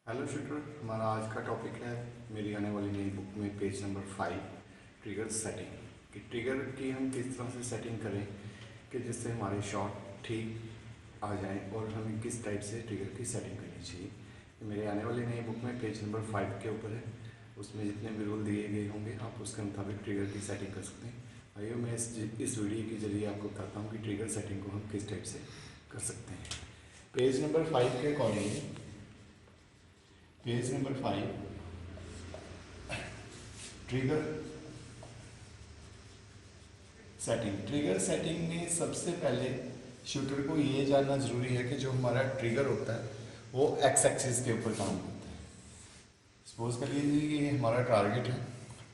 Hello shooter, हमारा आज का टॉपिक है मेरी आने वाली नई बुक में पेज नंबर 5 ट्रिगर सेटिंग। कि ट्रिगर की हम किस तरह से सेटिंग करें कि जिससे हमारे शॉट ठीक आ जाएं और हमें किस टाइप से ट्रिगर की सेटिंग करनी चाहिए। मेरे आने वाली नई बुक में पेज नंबर 5 के ऊपर है, उसमें जितने भी रूल दिए गए होंगे आप उसके मुताबिक ट्रिगर की सेटिंग कर सकते हैं। आइए मैं इस वीडियो के जरिए आपको बताता हूँ कि ट्रिगर सेटिंग को हम किस टाइप से कर सकते हैं। पेज नंबर 5 के according page number 5 trigger setting में सबसे पहले शूटर को ये जानना जरूरी है कि जो हमारा ट्रिगर होता है वो एक्स एक्सिस के ऊपर काम करता है। सपोज कर लीजिए कि ये हमारा टारगेट है,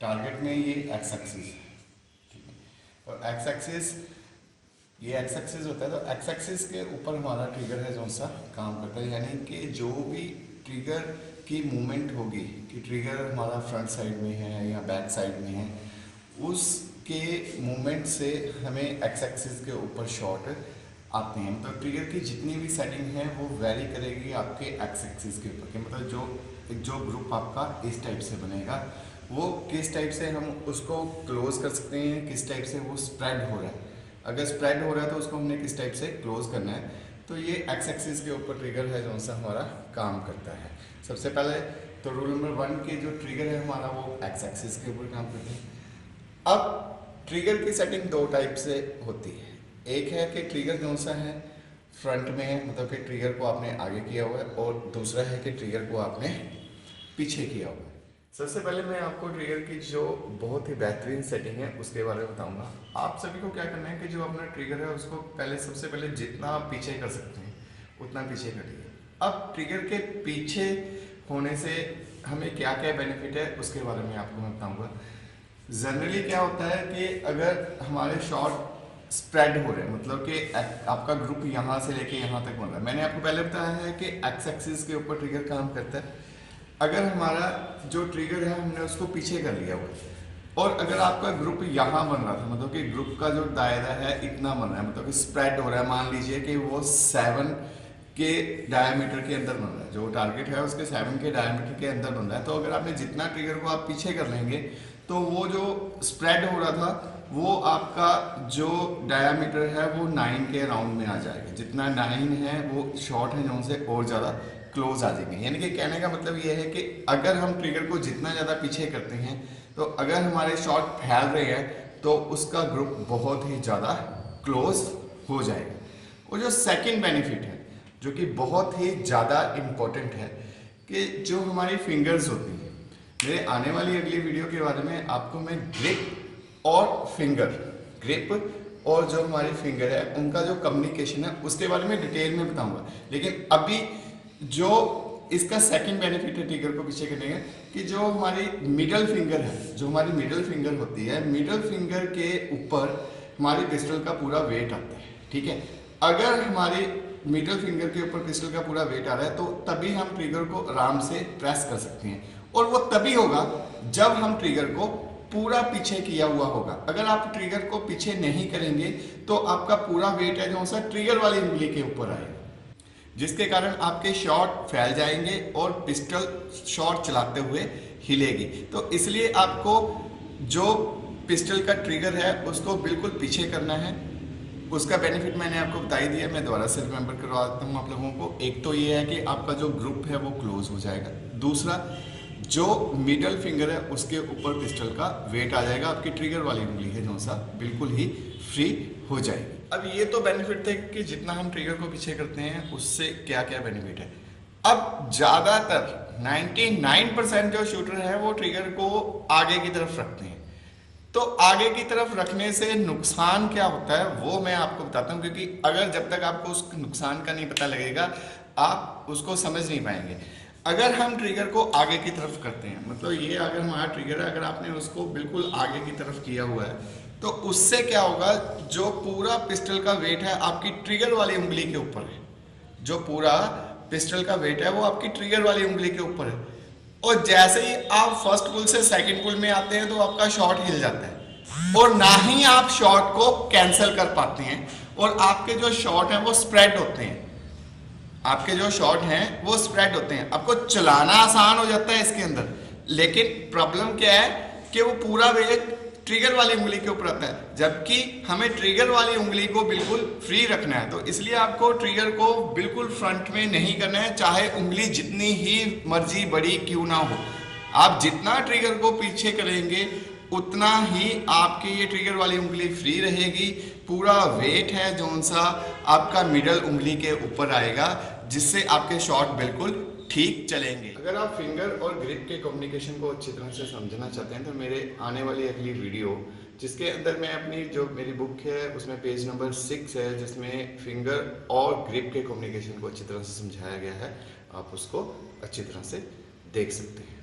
टारगेट में ये एक्स एक्सिस है, ठीक है। और एक्स एक्सिस होता है, तो एक्स एक्सिस के ऊपर हमारा ट्रिगर है जो सा काम करता है, यानी कि जो भी ट्रिगर की मूवमेंट होगी कि ट्रिगर हमारा फ्रंट साइड में है या बैक साइड में है, उसके मूवमेंट से हमें एक्स एक्सिस के ऊपर शॉट आते हैं। मतलब ट्रिगर की जितनी भी सेटिंग है वो वेरी करेगी आपके एक्स एक्सिस के ऊपर। मतलब जो ग्रुप आपका इस टाइप से बनेगा वो किस टाइप से हम उसको क्लोज कर सकते हैं, किस टाइप से वो स्प्रेड हो रहा है। अगर स्प्रेड हो रहा है तो उसको हमने किस टाइप से क्लोज करना है। तो ये एक्स एक्सिस के ऊपर ट्रिगर है जो सा हमारा काम करता है। सबसे पहले तो रूल नंबर 1 के जो ट्रिगर है हमारा वो एक्स एक्सिस के ऊपर काम करता है। अब ट्रिगर की सेटिंग दो टाइप से होती है। एक है कि ट्रिगर जो सा है फ्रंट में है, मतलब कि ट्रिगर को आपने आगे किया हुआ है, और दूसरा है कि ट्रिगर को आपने पीछे किया हुआ है। सबसे पहले मैं आपको ट्रिगर की जो बहुत ही बेहतरीन सेटिंग है उसके बारे में बताऊंगा। आप सभी को क्या करना है कि जो अपना ट्रिगर है उसको सबसे पहले जितना आप पीछे कर सकते हैं उतना पीछे करिए। अब ट्रिगर के पीछे होने से हमें क्या क्या बेनिफिट है उसके बारे में आपको मैं बताऊंगा। जनरली क्या होता है कि अगर हमारे शॉट स्प्रेड हो रहे हैं, मतलब कि आपका ग्रुप यहाँ से लेके यहाँ तक बन रहा है। मैंने आपको पहले बताया है कि एक्स एक्सिस के ऊपर ट्रिगर काम करता है। अगर हमारा जो ट्रिगर है हमने उसको पीछे कर लिया हुआ है और अगर आपका ग्रुप यहाँ बन रहा था, मतलब कि ग्रुप का जो दायरा है इतना बन रहा है, मतलब कि स्प्रेड हो रहा है, मान लीजिए कि वो 7 के डायमीटर के अंदर बन रहा है, जो टारगेट है उसके 7 के डायमीटर के अंदर बन रहा है। तो अगर आपने जितना ट्रिगर को आप पीछे कर लेंगे तो वो जो स्प्रेड हो रहा था वो आपका जो डायमीटर है वो 9 के अराउंड में आ जाएगा। जितना 9 है वो शॉर्ट है जो से और ज़्यादा क्लोज आ जाएंगे। यानी कि कहने का मतलब ये है कि अगर हम ट्रिगर को जितना ज़्यादा पीछे करते हैं तो अगर हमारे शॉट फैल रहे हैं तो उसका ग्रुप बहुत ही ज़्यादा क्लोज हो जाएगा। और जो सेकंड बेनिफिट है जो कि बहुत ही ज़्यादा इम्पोर्टेंट है कि जो हमारी फिंगर्स होती हैं, मेरे आने वाली अगली वीडियो के बारे में आपको मैं ग्रिप और जो हमारी फिंगर है उनका जो कम्युनिकेशन है उसके बारे में डिटेल में बताऊंगा। लेकिन अभी जो इसका सेकंड बेनिफिट है ट्रिगर को पीछे करने का कि जो हमारी मिडल फिंगर है, जो हमारी मिडल फिंगर होती है, मिडल फिंगर के ऊपर हमारी पिस्टल का पूरा वेट आता है, ठीक है। अगर हमारी मिडल फिंगर के ऊपर पिस्टल का पूरा वेट आ रहा है तो तभी हम ट्रिगर को आराम से प्रेस कर सकते हैं, और वो तभी होगा जब हम ट्रिगर को पूरा पीछे किया हुआ होगा। अगर आप ट्रिगर को पीछे नहीं करेंगे तो आपका पूरा वेट है जो सा ट्रिगर वाली उंगली के ऊपर आएगा, जिसके कारण आपके शॉट फैल जाएंगे और पिस्टल शॉट चलाते हुए हिलेगी। तो इसलिए आपको जो पिस्टल का ट्रिगर है उसको बिल्कुल पीछे करना है। उसका बेनिफिट मैंने आपको बता ही दिया, मैं दोबारा से रिमेंबर करवाता हूँ आप लोगों को। एक तो ये है कि आपका जो ग्रुप है वो क्लोज हो जाएगा, दूसरा जो मिडल फिंगर है उसके ऊपर पिस्टल का वेट आ जाएगा, आपकी ट्रिगर वाली उंगली है जो सा बिल्कुल ही फ्री हो जाएगी। अब ये तो बेनिफिट थे कि जितना हम ट्रिगर को पीछे करते हैं उससे क्या क्या बेनिफिट है। अब ज़्यादातर 99% जो शूटर है वो ट्रिगर को आगे की तरफ रखते हैं। तो आगे की तरफ रखने से नुकसान क्या होता है वो मैं आपको बताता हूँ, क्योंकि अगर जब तक आपको उस नुकसान का नहीं पता लगेगा आप उसको समझ नहीं पाएंगे। अगर हम ट्रिगर को आगे की तरफ करते हैं, मतलब ये अगर हमारा ट्रिगर है, अगर आपने उसको बिल्कुल आगे की तरफ किया हुआ है तो उससे क्या होगा, जो पूरा पिस्टल का वेट है आपकी ट्रिगर वाली उंगली के ऊपर है, जो पूरा पिस्टल का वेट है वो आपकी ट्रिगर वाली उंगली के ऊपर है। और जैसे ही आप फर्स्ट पुल से सेकंड पुल में आते हैं तो आपका शॉट हिल जाता है और ना ही आप शॉट को कैंसिल कर पाते हैं और आपके जो शॉट हैं वो स्प्रेड होते हैं। आपके जो शॉट हैं वो स्प्रेड होते हैं, आपको चलाना आसान हो जाता है इसके अंदर, लेकिन प्रॉब्लम क्या है कि वो पूरा वेट ट्रिगर वाली उंगली के ऊपर आता है, जबकि हमें ट्रिगर वाली उंगली को बिल्कुल फ्री रखना है। तो इसलिए आपको ट्रिगर को बिल्कुल फ्रंट में नहीं करना है, चाहे उंगली जितनी ही मर्जी बड़ी क्यों ना हो। आप जितना ट्रिगर को पीछे करेंगे उतना ही आपकी ये ट्रिगर वाली उंगली फ्री रहेगी। पूरा वेट है जोन सा आपका मिडल उंगली के ऊपर आएगा, जिससे आपके शॉट बिल्कुल ठीक चलेंगे। अगर आप फिंगर और ग्रिप के कम्युनिकेशन को अच्छी तरह से समझना चाहते हैं तो मेरे आने वाली अगली वीडियो, जिसके अंदर मैं अपनी जो मेरी बुक है उसमें पेज नंबर 6 है, जिसमें फिंगर और ग्रिप के कम्युनिकेशन को अच्छी तरह से समझाया गया है, आप उसको अच्छी तरह से देख सकते हैं।